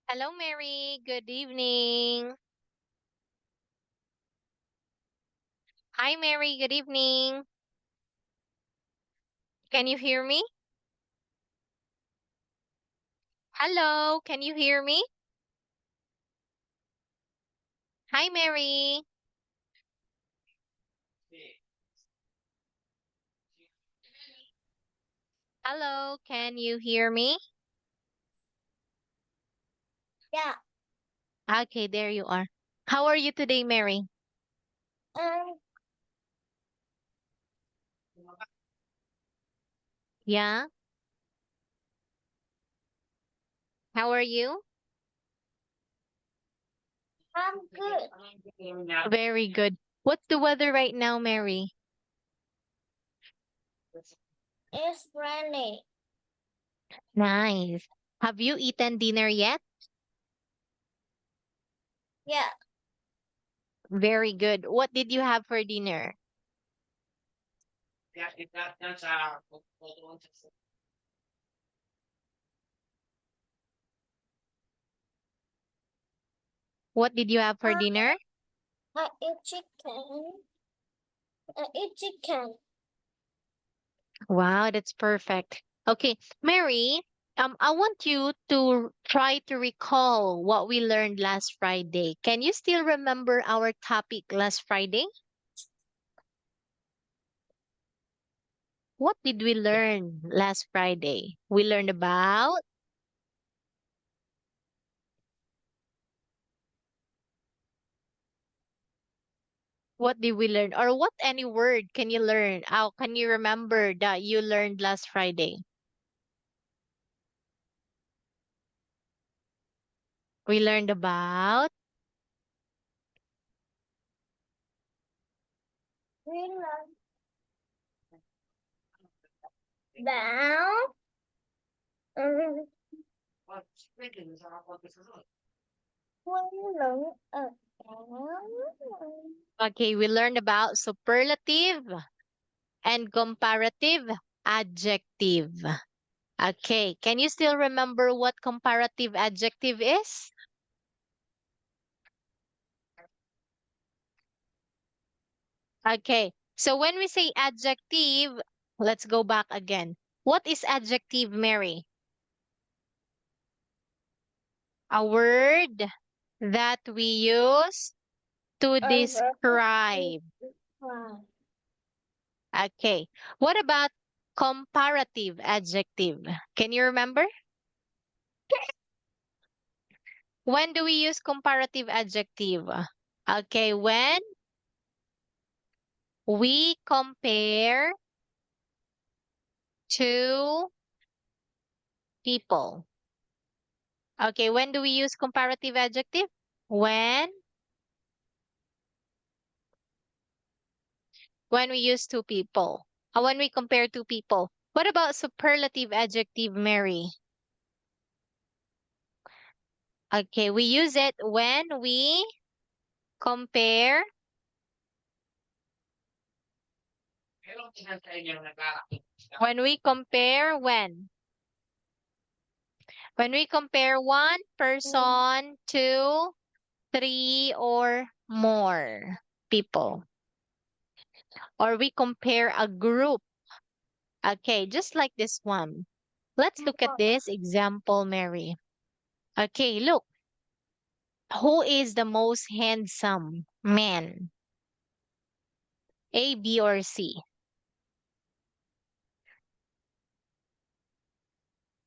Hello, Mary. Good evening. Hi, Mary. Good evening. Can you hear me? Hello. Can you hear me? Hi, Mary. Hello. Can you hear me? Yeah. Okay, there you are. How are you today, Mary? Um, Yeah. How are you? I'm good. Very good. What's the weather right now, Mary? It's rainy. Nice. Have you eaten dinner yet? Yeah. Very good. What did you have for dinner? What did you have for Um, dinner? I eat chicken. I eat chicken. Wow, that's perfect. Okay, Mary, I want you to try to recall what we learned last Friday. Can you still remember our topic last Friday? What did we learn last Friday? We learned about what did we learn? Or what any word can you learn? How can you remember that you learned last Friday? We learned about We learn about um, we learn about okay, we learned about superlative and comparative adjective. Okay, can you still remember what comparative adjective is? Okay, so when we say adjective, let's go back again. What is adjective, Mary? A word that we use to a verb to describe. describe. Okay, what about comparative adjective? Can you remember? When do we use comparative adjective? Okay, when we compare two people. Okay, when do we use comparative adjective? When when we use two people. When we compare two people. What about superlative adjective, Mary? Okay, we use it compare when we compare when we compare one Mm, person to three or more people, or we compare a group. Okay, just like this one. Let's look at this example, Mary. Okay, look. Who is the most handsome man? A, B, or C?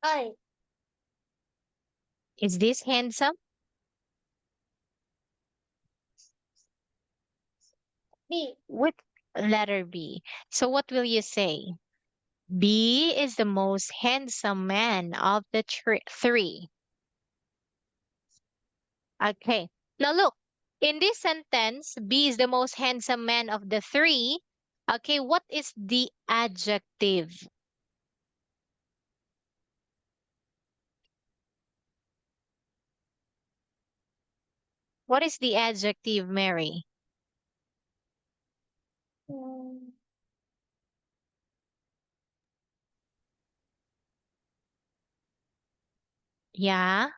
I Is this handsome? B With letter B. So what will you say? B is the most handsome man of the three. Okay. Now look, in this sentence, B is the most handsome man of the three. Okay, what is the adjective? What is the adjective, Mary? mm, Yeah.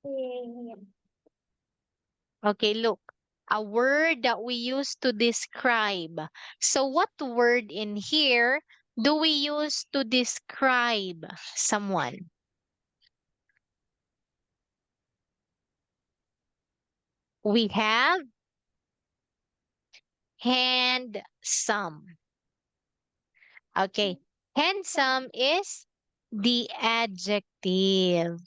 Yeah. Okay, look. A word that we use to describe. So what word in here do we use to describe someone? We have handsome. Okay, handsome is the adjective.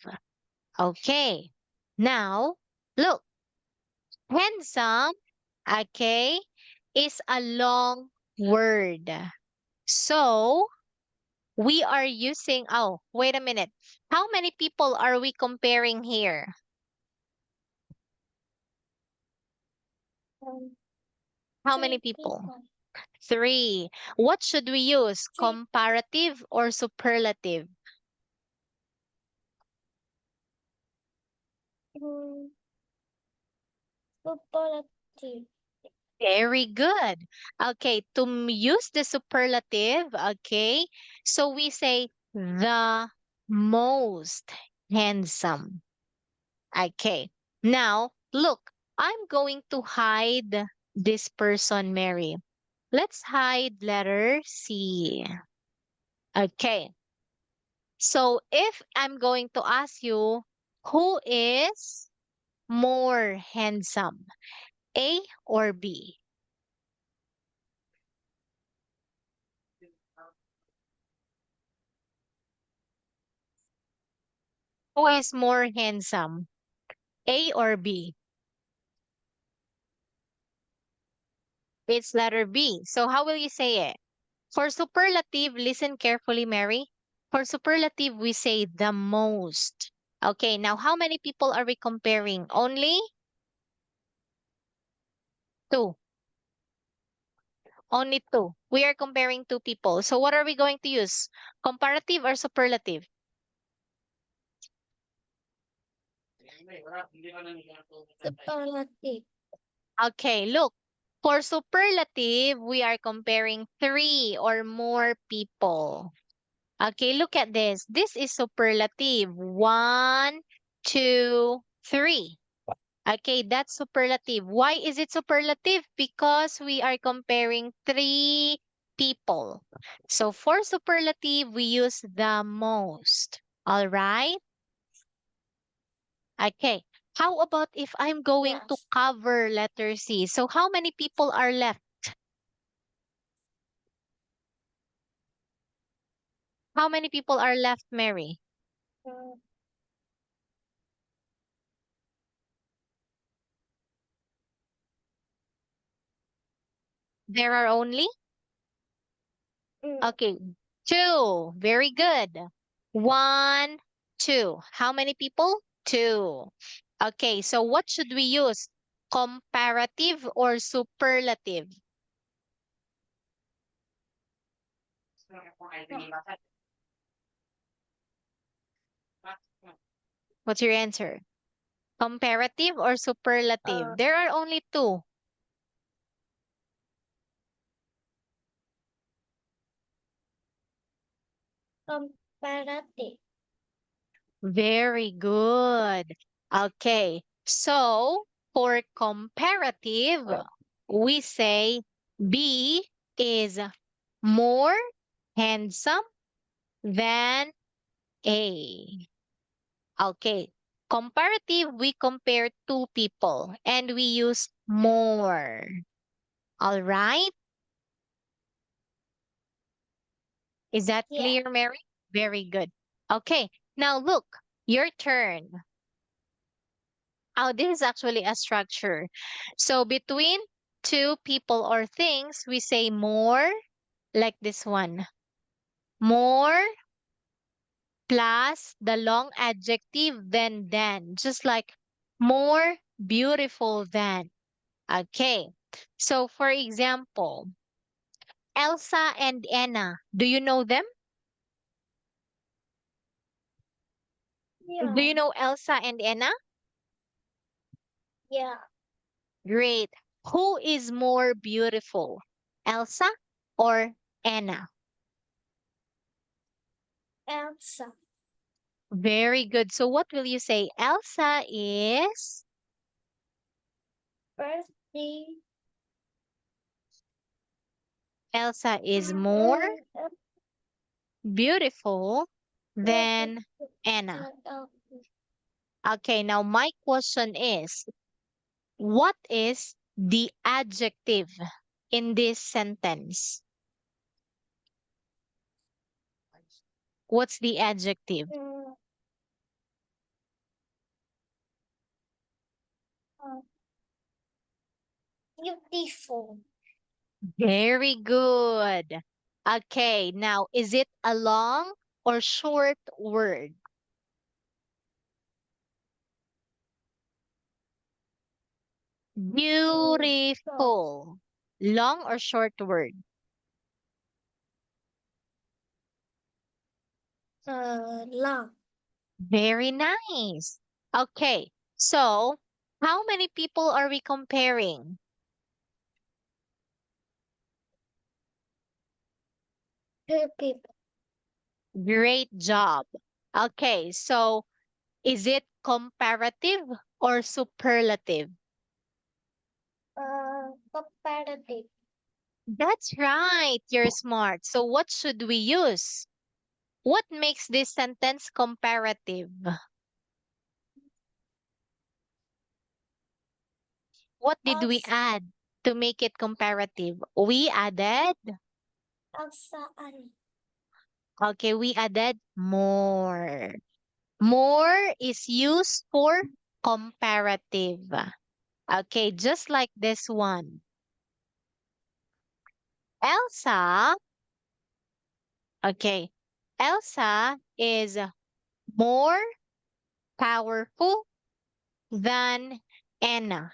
Okay, now look, handsome, okay, is a long word. So we are using, oh, wait a minute. How many people are we comparing here? Um, How many three people? people. 3. What should we use? Three. Comparative or superlative? Mm, superlative. Very good. Okay, to use the superlative, okay, so we say the most handsome. Okay, now look, I'm going to hide this person, Mary. Let's hide letter C. Okay, so if I'm going to ask you, who is more handsome, A or B? Who is more handsome, A or B? It's letter B. So how will you say it? For superlative, listen carefully, Mary. For superlative, we say the most. Okay, now how many people are we comparing? Only 2. Only 2. We are comparing 2 people. So what are we going to use? Comparative or superlative? Superlative. Okay, look. For superlative, we are comparing 3 or more people. Okay, look at this. This is superlative. 1, 2, 3. Okay, that's superlative. Why is it superlative? Because we are comparing 3 people. So for superlative, we use the most. All right? Okay. How about if I'm going to Yes. cover letter C? So how many people are left? How many people are left, Mary? Mm, There are only? mm, Okay, 2. Very good. 1, 2. How many people? 2. Okay, so what should we use? Comparative or superlative? What's your answer? Comparative or uh, superlative? There are only 2. comparative. Very good. Okay, so for comparative, we say B is more handsome than A. Okay. Comparative, we compare 2 people and we use more. All right. Is that Yeah. clear, Mary? Very good. Okay. Now look, your turn. Oh, this is actually a structure. So between 2 people or things, we say more, like this one. More plus the long adjective than, just like more beautiful than. Okay. So for example, Elsa and Anna, do you know them? Do Yeah. you know Elsa and Anna? Yeah. Great. Who is more beautiful, Elsa or Anna? Elsa. Very good. So what will you say? Elsa is Birthday. Elsa is more Uh, beautiful than Anna. Okay, now my question is, what is the adjective in this sentence? What's the adjective? Beautiful. Very good. Okay, now is it a long or short word? Short. Beautiful. Long or short word? Long. Very nice. Okay, so how many people are we comparing? Two people. Great job. Okay, so is it comparative or superlative? Comparative. That's right. You're smart. So what should we use? What makes this sentence comparative? What did we Elsa. add to make it comparative? We added, Elsa and okay, we added more. More is used for comparative. Okay, just like this one. Elsa, okay, Elsa is more powerful than Anna.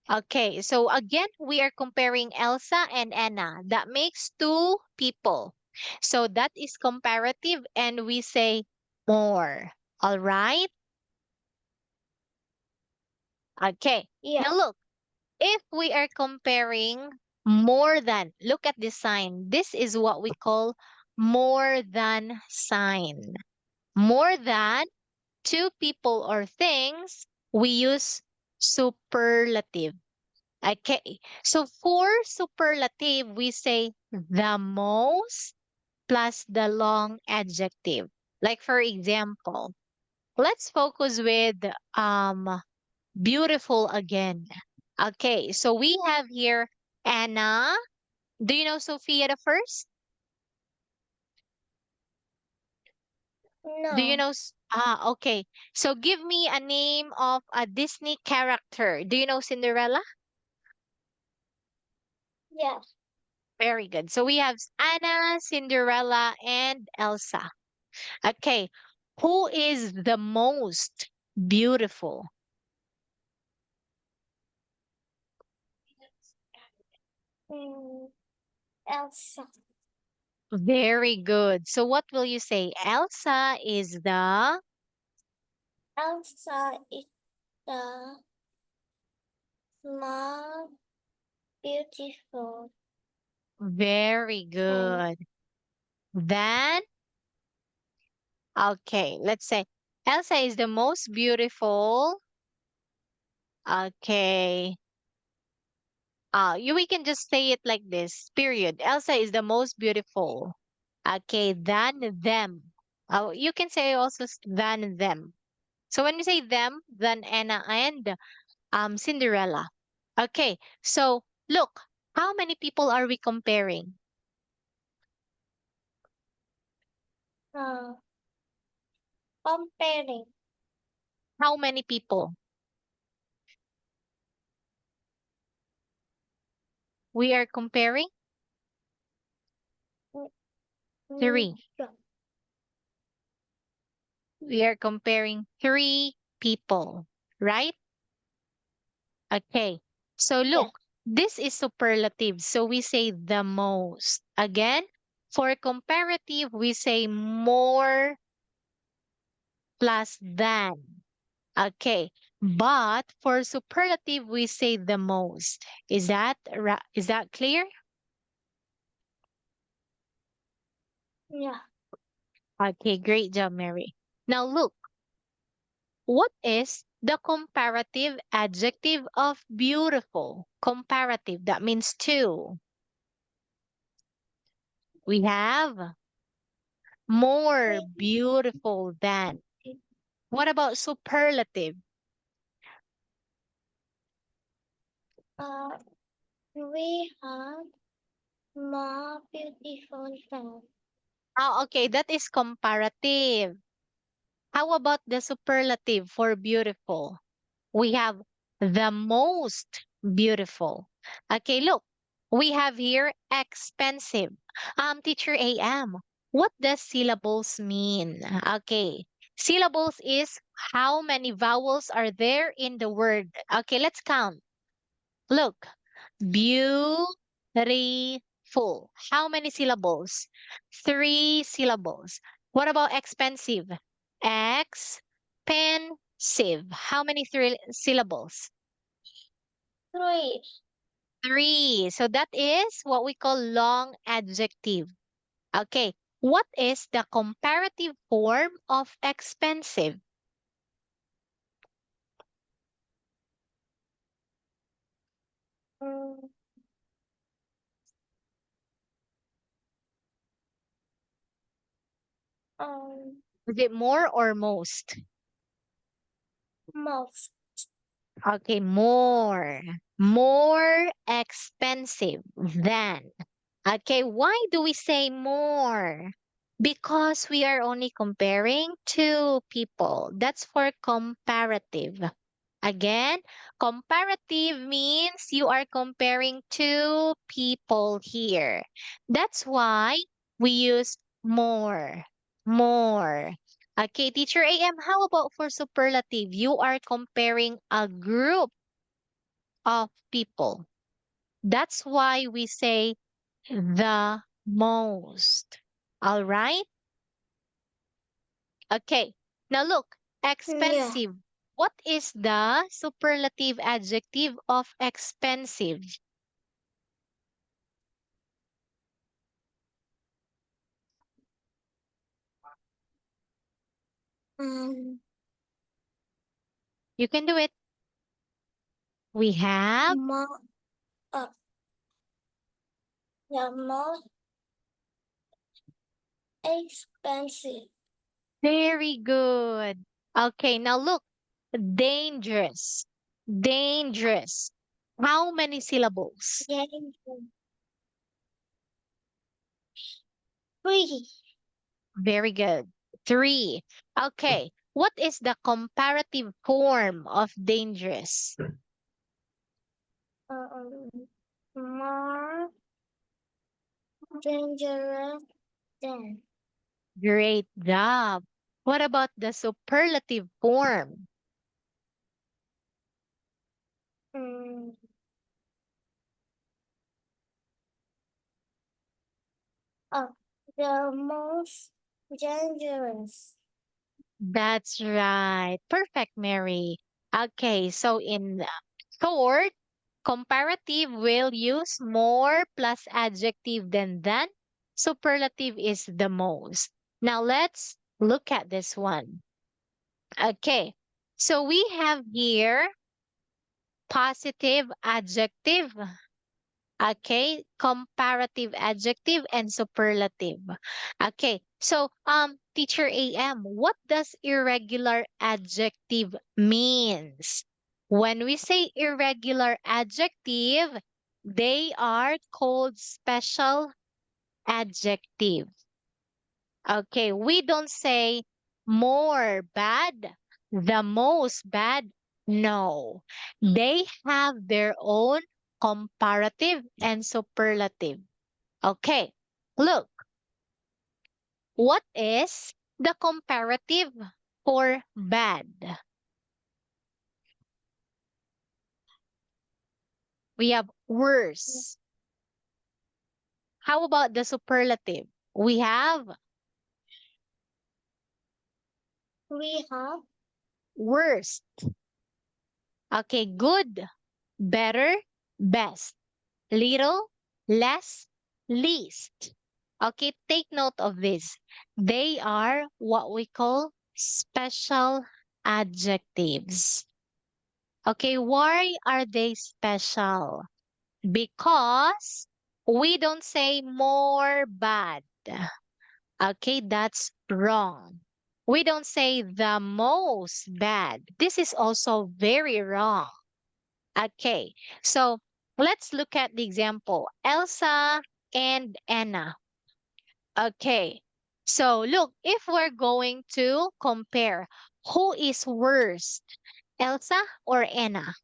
Okay, so again, we are comparing Elsa and Anna. That makes two people. So that is comparative and we say more. All right? Okay. yeah. Now look, if we are comparing more than, look at this sign. This is what we call more than sign. More than two people or things, we use superlative. Okay. So for superlative, we say the most plus the long adjective. Like for example, let's focus with beautiful again. Okay. So we have here Anna. Do you know Sophia the first? Do you No. know? Okay. So give me a name of a Disney character. Do you know Cinderella? Yes. Very good. So we have Anna, Cinderella, and Elsa. Okay. Who is the most beautiful? Mm, Elsa. Very good. So what will you say? Elsa is the Elsa is the small, beautiful. very Full. good. Then, okay, let's say Elsa is the most beautiful. Okay. We can just say it like this, period. Elsa is the most beautiful. Okay, than them. You can say also than them. So when we say them, then Anna and Cinderella. Okay, so look, how many people are we comparing? Uh, Comparing. How many people? We are comparing Mm, three. yeah. We are comparing three people, right? Okay. So Yes. look, this is superlative. So we say the most. Again, for comparative, we say more plus than. Okay. But for superlative, we say the most. Is that clear? Yeah. Okay, great job, Mary. Now look, what is the comparative adjective of beautiful? Comparative, that means two. We have more beautiful than. What about superlative? Uh, we have more beautiful than. Oh, okay, that is comparative. How about the superlative for beautiful? We have the most beautiful. Okay, look, we have here expensive. Teacher AM, what does syllables mean? Okay, syllables is how many vowels are there in the word. Okay, let's count. Look, beautiful. How many syllables? Three syllables. What about expensive? Expensive. How many syllables? Three. Three. So that is what we call long adjective. Okay. What is the comparative form of expensive? Mm, um, Is it more or most? most. Okay, more. More expensive than. Okay, why do we say more? Because we are only comparing two people. That's for comparative. Again, comparative means you are comparing two people here. That's why we use more. More. Okay, teacher AM, how about for superlative? You are comparing a group of people. That's why we say the most. All right? Okay. Now look, Yeah. expensive. What is the superlative adjective of expensive? Um, You can do it. We have more. Uh, the most expensive. very good. Okay, now look, dangerous. Dangerous. How many syllables? Dangerous. Three. Very good. Three. Okay. What is the comparative form of dangerous? Um, more dangerous than. Great job. What about the superlative form? Mm, uh, the most dangerous. That's right. Perfect, Mary. Okay, so in short, comparative will use more plus adjective than. Superlative is the most. Now let's look at this one. Okay, so we have here positive adjective. Okay, comparative adjective and superlative. Okay, so teacher AM, what does irregular adjective means? When we say irregular adjective, they are called special adjective. Okay, we don't say more bad, the most bad. No, they have their own comparative and superlative. Okay, look, what is the comparative for bad? We have worse. How about the superlative? We have We have worst. Okay, good, better, best. Little, less, least. Okay, take note of this. They are what we call special adjectives. Okay, why are they special? Because we don't say more bad. Okay, that's wrong. We don't say the most bad. This is also very wrong. Okay, so let's look at the example. Elsa and Anna. Okay, so look, if we're going to compare, who is worse, Elsa or Anna?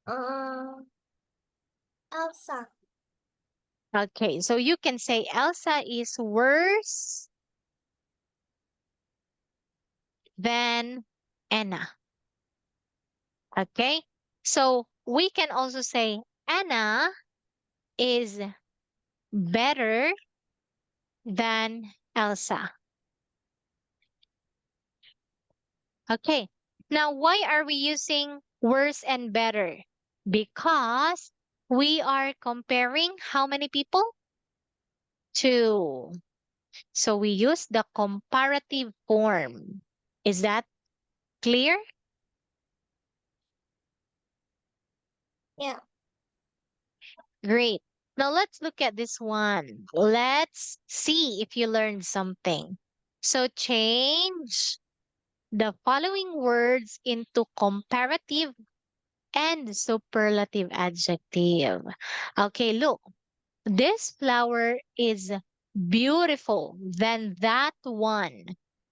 Uh, Elsa. Okay, so you can say Elsa is worse than Anna. Okay, so we can also say Anna is better than Elsa. Okay, now why are we using worse and better? Because we are comparing how many people? Two. So we use the comparative form. Is that clear? Yeah. Great. Now let's look at this one. Let's see if you learned something. So change the following words into comparative and superlative adjective. Okay, look. This flower is beautiful than that one.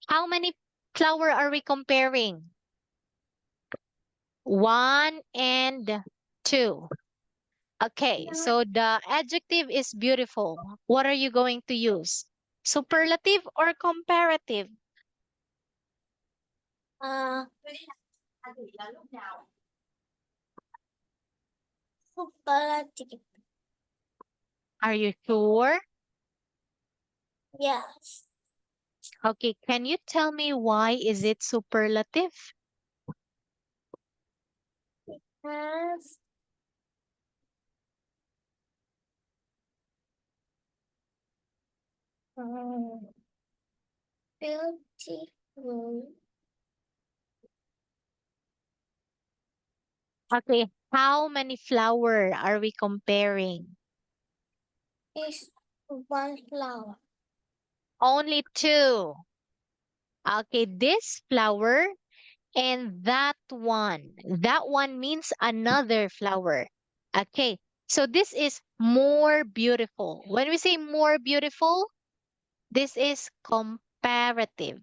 How many flower are we comparing? One and two. Okay, so the adjective is beautiful. What are you going to use? Superlative or comparative? Uh, Superlative. Are you sure? Yes. Okay, can you tell me why is it superlative? Has um, beautiful. Okay, how many flower are we comparing? Is one flower. Only two. Okay, this flower and that one. That one means another flower. Okay, so this is more beautiful. When we say more beautiful, this is comparative.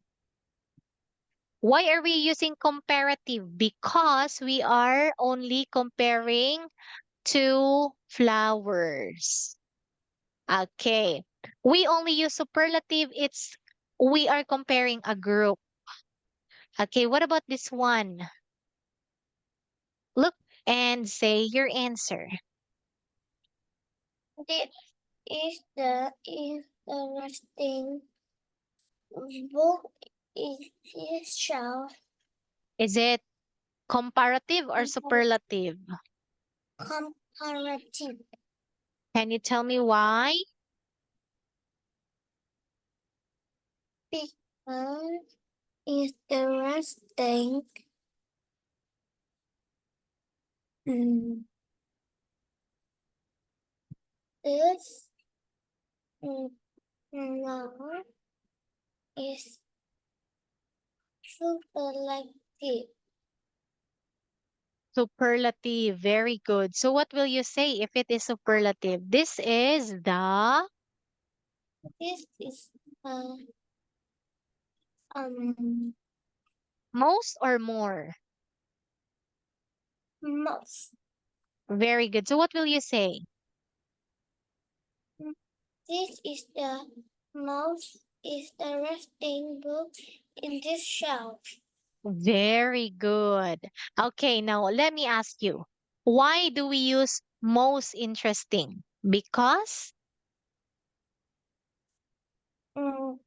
Why are we using comparative? Because we are only comparing two flowers. Okay. We only use superlative. We are comparing a group. Okay, what about this one? Look and say your answer. This is the interesting book is itself Is it comparative or superlative? comparative Can you tell me why? because interesting mm, is mm, now is superlative. Superlative. Very good. So what will you say if it is superlative? This is the This is um most or more. most. Very good. So what will you say? This is the most interesting book in this shelf. Very good. Okay, now let me ask you. Why do we use most interesting? Because Mm,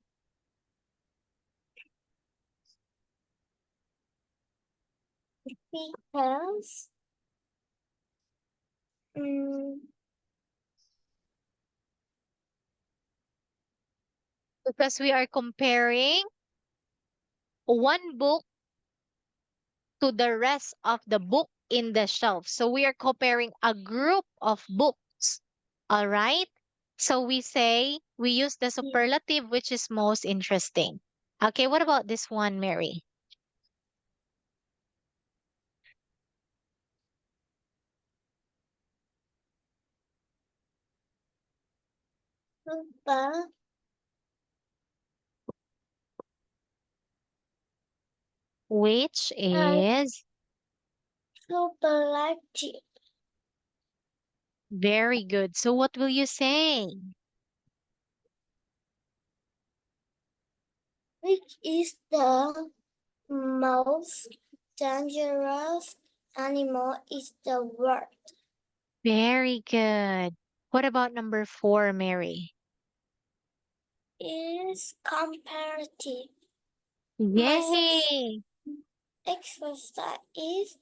because mm, Because we are comparing one book to the rest of the book in the shelf. So we are comparing a group of books. All right. So we say we use the Yeah. superlative, which is most interesting. Okay. What about this one, Mary? Super, Which uh, is superlative, very good. So what will you say? which is the most dangerous animal is the world. Very good. What about number four, Mary? Is comparative. My Yay! exercise is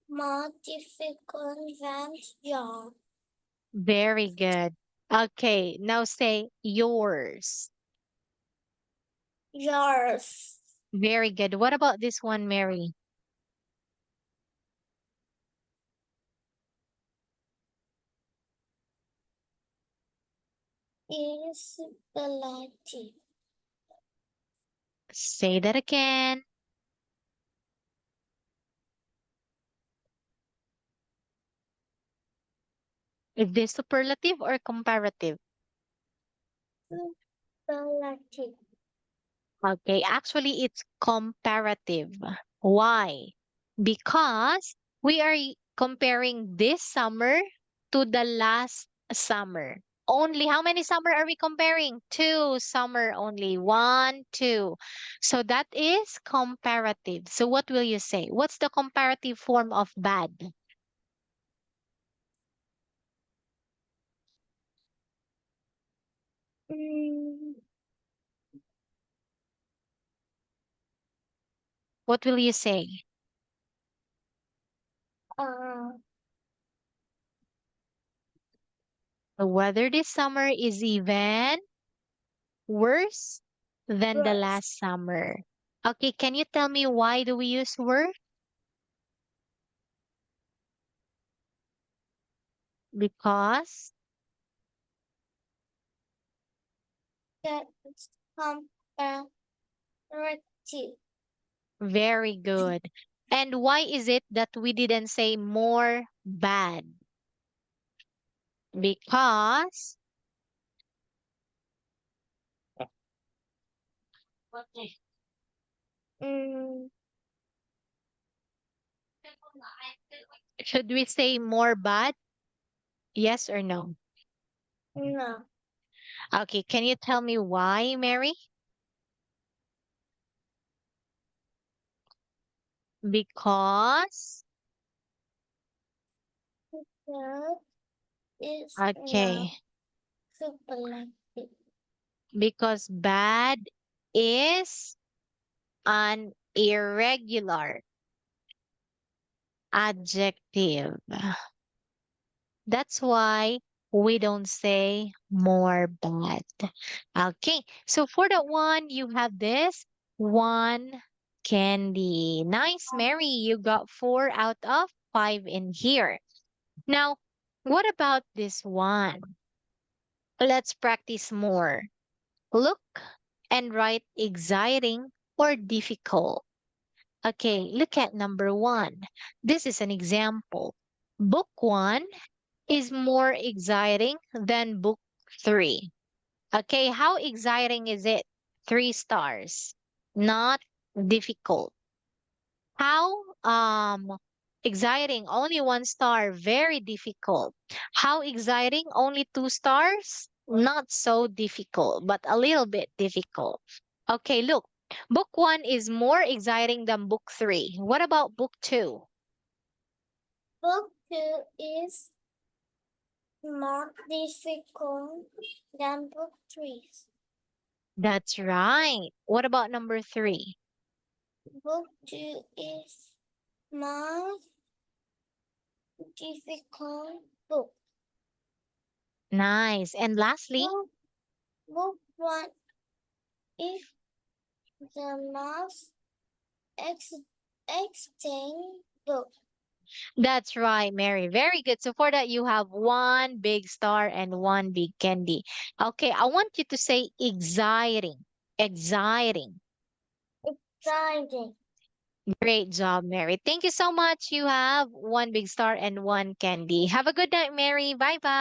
more difficult than yours. Very good. Okay, now say yours. Yours Very good. What about this one, Mary? is superlative. Say that again. Is this superlative or comparative? Superlative. Okay, actually, it's comparative. Why? Because we are comparing this summer to the last summer. Only how many summer are we comparing? Two summer only. One, two. So that is comparative. So what will you say? What's the comparative form of bad? Mm, What will you say? uh, The weather this summer is even worse than the worse. last summer. Okay, can you tell me why do we use worse? Because That's comparative. very good. And why is it that we didn't say more bad? Because Mm, should we say more bad? Yes or no? no. Okay, can you tell me why, Mary? Because That is not okay, superlative. because bad is an irregular adjective. That's why we don't say more bad. Okay, so for that one, you have this one candy. Nice, Mary. You got 4 out of 5 in here. Now, what about this one? Let's practice more. Look and write exciting or difficult. Okay, look at number one. This is an example. Book one is more exciting than book three. Okay, how exciting is it? 3 stars. Not difficult. How exciting? Only 1 star. Very difficult. How exciting? Only 2 stars. Not so difficult, but a little bit difficult. Okay, look. Book one is more exciting than book three. What about book two? Book two is more difficult than book three. That's right. What about number three? Book two is more difficult book. Nice. And lastly, Book, book one is the most exciting book. That's right, Mary. Very good. So for that, you have one big star and one big candy. Okay, I want you to say exciting. Exciting. Exciting. Great job, Mary. Thank you so much. You have one big star and one candy. Have a good night, Mary. Bye bye.